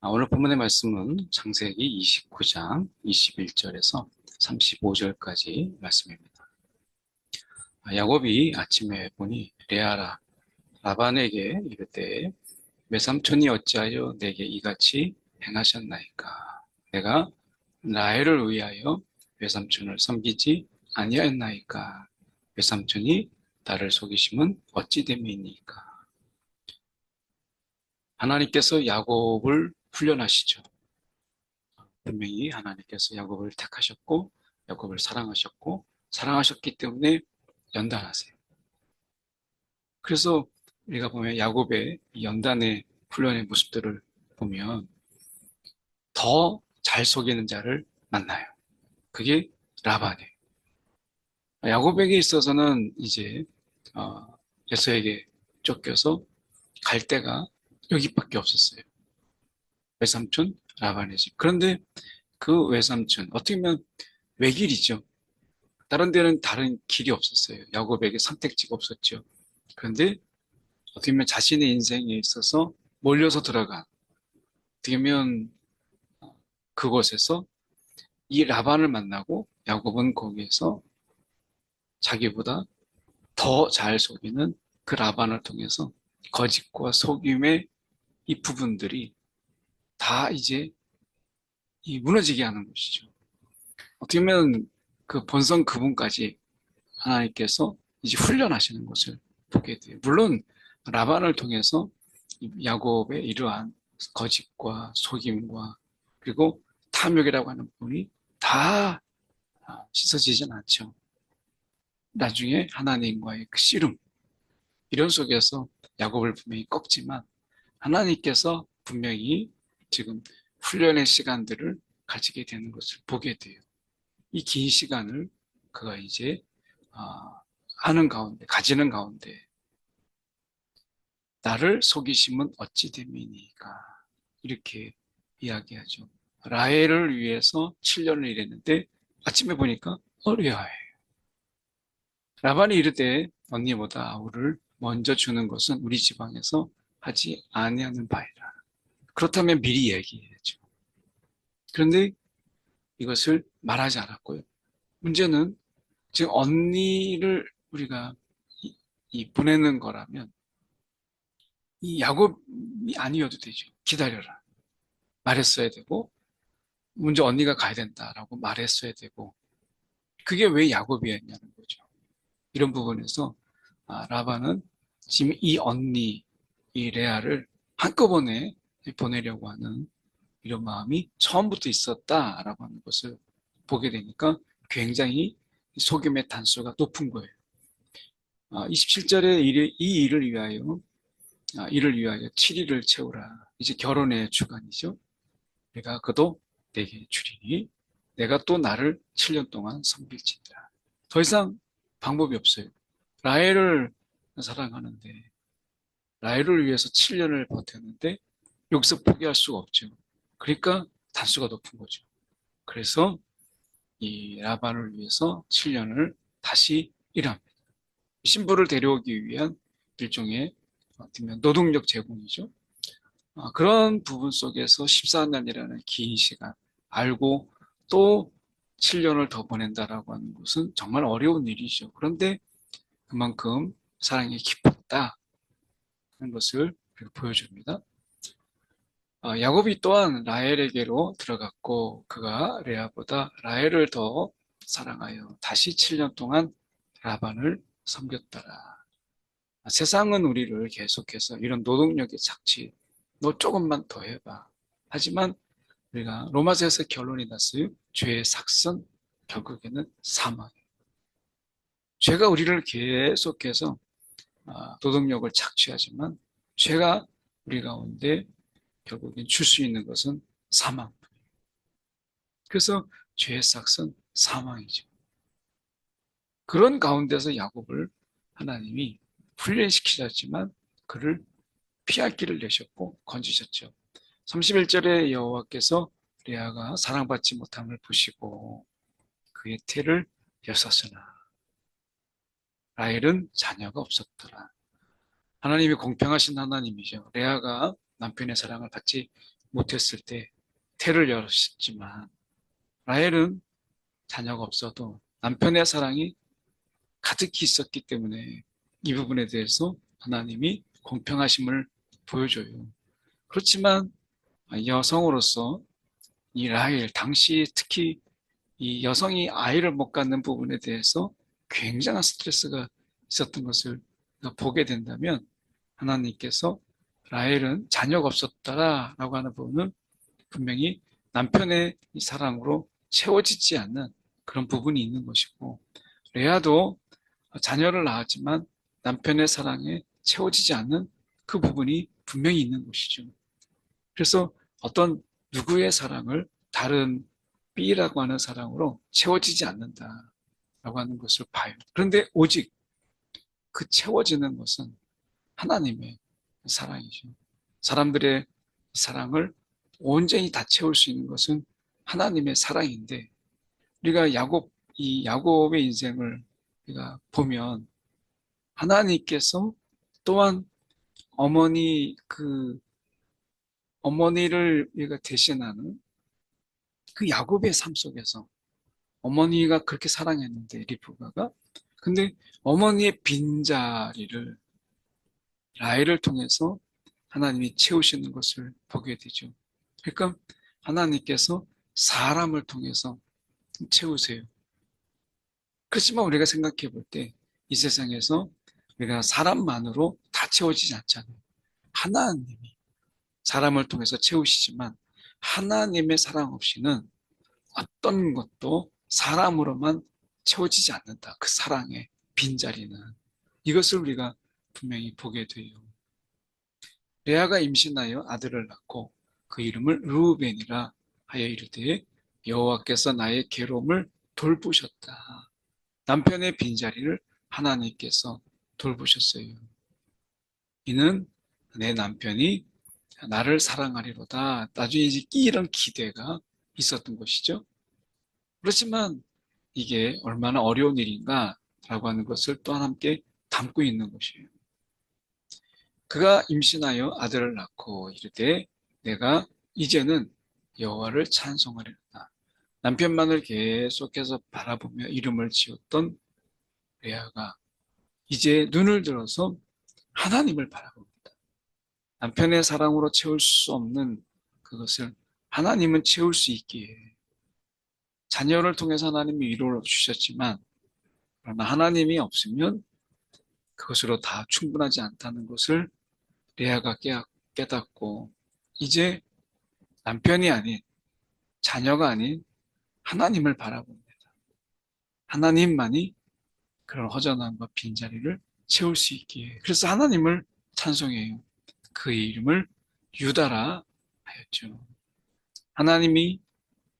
오늘 본문의 말씀은 창세기 29장 21절에서 35절까지 말씀입니다. 야곱이 아침에 보니 레아라 라반에게 이르되 외삼촌이 어찌하여 내게 이같이 행하셨나이까. 내가 라헬을 위하여 외삼촌을 섬기지 아니하였나이까. 외삼촌이 나를 속이심은 어찌 됨이니까. 하나님께서 야곱을 훈련하시죠. 분명히 하나님께서 야곱을 택하셨고 야곱을 사랑하셨고 사랑하셨기 때문에 연단하세요. 그래서 우리가 보면 야곱의 연단의 훈련의 모습들을 보면 더 잘 속이는 자를 만나요. 그게 라반이에요. 야곱에게 있어서는 이제 에서에게 쫓겨서 갈 데가 여기밖에 없었어요. 외삼촌 라반의 집. 그런데 그 외삼촌 어떻게 보면 외길이죠. 다른 데는 다른 길이 없었어요. 야곱에게 선택지가 없었죠. 그런데 어떻게 보면 자신의 인생에 있어서 몰려서 들어간, 어떻게 보면 그곳에서 이 라반을 만나고 야곱은 거기에서 자기보다 더 잘 속이는 그 라반을 통해서 거짓과 속임의 이 부분들이 다 이제 이 무너지게 하는 것이죠. 어떻게 보면 그 본성 그분까지 하나님께서 이제 훈련하시는 것을 보게 돼요. 물론 라반을 통해서 야곱의 이러한 거짓과 속임과 그리고 탐욕이라고 하는 부분이 다 씻어지진 않죠. 나중에 하나님과의 그 씨름 이런 속에서 야곱을 분명히 꺾지만 하나님께서 분명히 지금 훈련의 시간들을 가지게 되는 것을 보게 돼요. 이 긴 시간을 그가 이제 하는 가운데, 가지는 가운데 나를 속이심은 어찌 됨이니까 이렇게 이야기하죠. 라헬을 위해서 7년을 일했는데 아침에 보니까 레아예요. 라반이 이르되 언니보다 아우를 먼저 주는 것은 우리 지방에서 하지 아니하는 바이라. 그렇다면 미리 얘기해야죠. 그런데 이것을 말하지 않았고요. 문제는 지금 언니를 우리가 보내는 거라면 이 야곱이 아니어도 되죠. 기다려라. 말했어야 되고 먼저 언니가 가야 된다라고 말했어야 되고 그게 왜 야곱이었냐는 거죠. 이런 부분에서 라반은 지금 이 언니 이 레아를 한꺼번에 보내려고 하는 이런 마음이 처음부터 있었다라고 하는 것을 보게 되니까 굉장히 속임의 단수가 높은 거예요. 27절에 이 일을 위하여 7일을 채우라. 이제 결혼의 주간이죠. 내가 그도 내게 주리니 내가 또 나를 7년 동안 섬길지니라. 더 이상 방법이 없어요. 라헬을 사랑하는데 라헬을 위해서 7년을 버텼는데 여기서 포기할 수가 없죠. 그러니까 단수가 높은 거죠. 그래서 이 라반을 위해서 7년을 다시 일합니다. 신부를 데려오기 위한 일종의 노동력 제공이죠. 그런 부분 속에서 14년이라는 긴 시간 알고 또 7년을 더 보낸다라고 하는 것은 정말 어려운 일이죠. 그런데 그만큼 사랑이 깊었다는 것을 보여줍니다. 야곱이 또한 라헬에게로 들어갔고 그가 레아보다 라헬을 더 사랑하여 다시 7년 동안 라반을 섬겼더라. 세상은 우리를 계속해서 이런 노동력의 착취, 너 조금만 더 해봐. 하지만 우리가 로마서에서 결론이 났어요. 죄의 삭선, 결국에는 사망이에요. 죄가 우리를 계속해서 노동력을 착취하지만 죄가 우리 가운데 결국엔 줄 수 있는 것은 사망. 그래서 죄의 삭선, 사망이죠. 그런 가운데서 야곱을 하나님이 훈련시키셨지만 그를 피할 길을 내셨고 건지셨죠. 31절에 여호와께서 레아가 사랑받지 못함을 보시고 그의 태를 여셨으나 라헬은 자녀가 없었더라. 하나님이 공평하신 하나님이죠. 레아가 남편의 사랑을 받지 못했을 때 태를 열었지만 라헬은 자녀가 없어도 남편의 사랑이 가득히 있었기 때문에 이 부분에 대해서 하나님이 공평하심을 보여줘요. 그렇지만 여성으로서 이 라헬, 당시 특히 이 여성이 아이를 못 갖는 부분에 대해서 굉장한 스트레스가 있었던 것을 보게 된다면 하나님께서 라헬은 자녀가 없었다라고 하는 부분은 분명히 남편의 사랑으로 채워지지 않는 그런 부분이 있는 것이고, 레아도 자녀를 낳았지만 남편의 사랑에 채워지지 않는 그 부분이 분명히 있는 것이죠. 그래서 어떤 누구의 사랑을 다른 B라고 하는 사랑으로 채워지지 않는다라고 하는 것을 봐요. 그런데 오직 그 채워지는 것은 하나님의 사랑이죠. 사람들의 사랑을 온전히 다 채울 수 있는 것은 하나님의 사랑인데, 우리가 이 야곱의 인생을 우리가 보면 하나님께서 또한 어머니를 우리가 대신하는 그 야곱의 삶 속에서 어머니가 그렇게 사랑했는데 리브가가, 근데 어머니의 빈자리를 라헬을 통해서 하나님이 채우시는 것을 보게 되죠. 그러니까 하나님께서 사람을 통해서 채우세요. 그렇지만 우리가 생각해 볼 때 이 세상에서 우리가 사람만으로 다 채워지지 않잖아요. 하나님이 사람을 통해서 채우시지만 하나님의 사랑 없이는 어떤 것도 사람으로만 채워지지 않는다. 그 사랑의 빈자리는. 이것을 우리가 분명히 보게 돼요. 레아가 임신하여 아들을 낳고 그 이름을 르우벤이라 하여 이르되 여호와께서 나의 괴로움을 돌보셨다. 남편의 빈자리를 하나님께서 돌보셨어요. 이는 내 남편이 나를 사랑하리로다. 나중에 이제 이런 기대가 있었던 것이죠. 그렇지만 이게 얼마나 어려운 일인가라고 하는 것을 또한 함께 담고 있는 것이에요. 그가 임신하여 아들을 낳고 이르되 내가 이제는 여호와를 찬송하리로다. 남편만을 계속해서 바라보며 이름을 지었던 레아가 이제 눈을 들어서 하나님을 바라봅니다. 남편의 사랑으로 채울 수 없는 그것을 하나님은 채울 수 있기에, 자녀를 통해서 하나님이 위로를 주셨지만 그러나 하나님이 없으면 그것으로 다 충분하지 않다는 것을 레아가 깨닫고 이제 남편이 아닌, 자녀가 아닌 하나님을 바라봅니다. 하나님만이 그런 허전함과 빈자리를 채울 수 있기에, 그래서 하나님을 찬송해요. 그의 이름을 유다라 하였죠. 하나님이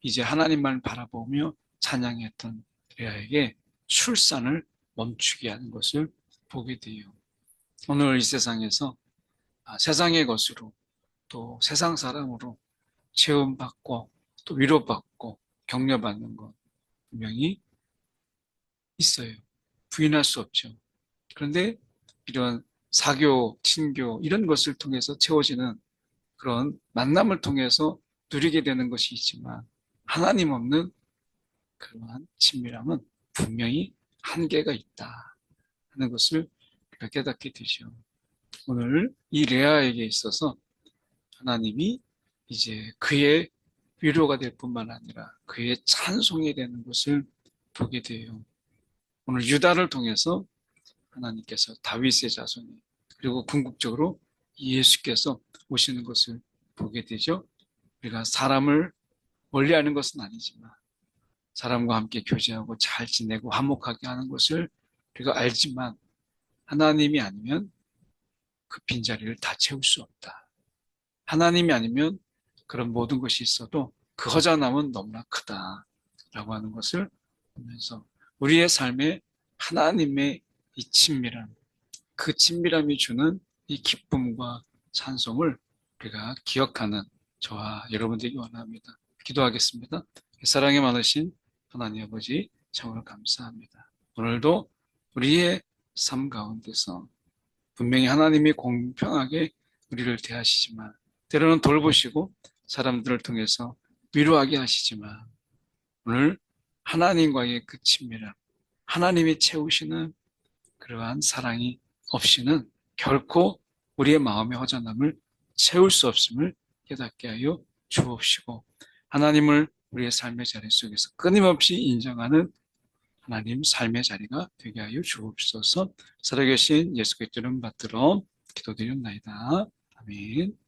이제 하나님만 바라보며 찬양했던 레아에게 출산을 멈추게 하는 것을 보게 돼요. 오늘 이 세상에서 세상의 것으로 또 세상 사람으로 체험받고 또 위로받고 격려받는 것 분명히 있어요. 부인할 수 없죠. 그런데 이런 사교, 친교 이런 것을 통해서 채워지는 그런 만남을 통해서 누리게 되는 것이 있지만 하나님 없는 그러한 친밀함은 분명히 한계가 있다 하는 것을 우리가 깨닫게 되죠. 오늘 이 레아에게 있어서 하나님이 이제 그의 위로가 될 뿐만 아니라 그의 찬송이 되는 것을 보게 돼요. 오늘 유다를 통해서 하나님께서 다윗의 자손이 그리고 궁극적으로 예수께서 오시는 것을 보게 되죠. 우리가 사람을 멀리하는 것은 아니지만 사람과 함께 교제하고 잘 지내고 화목하게 하는 것을 우리가 알지만 하나님이 아니면 그 빈자리를 다 채울 수 없다. 하나님이 아니면 그런 모든 것이 있어도 그 허전함은 너무나 크다라고 하는 것을 보면서 우리의 삶에 하나님의 이 친밀함, 그 친밀함이 주는 이 기쁨과 찬송을 우리가 기억하는 저와 여러분들이 원합니다. 기도하겠습니다. 사랑이 많으신 하나님 아버지 참으로 감사합니다. 오늘도 우리의 삶 가운데서 분명히 하나님이 공평하게 우리를 대하시지만 때로는 돌보시고 사람들을 통해서 위로하게 하시지만 오늘 하나님과의 그 친밀함, 하나님이 채우시는 그러한 사랑이 없이는 결코 우리의 마음의 허전함을 채울 수 없음을 깨닫게 하여 주옵시고 하나님을 우리의 삶의 자리 속에서 끊임없이 인정하는 하나님 삶의 자리가 되게 하여 주옵소서. 살아계신 예수 그리스도 이름 받들어 기도드리옵나이다. 아멘.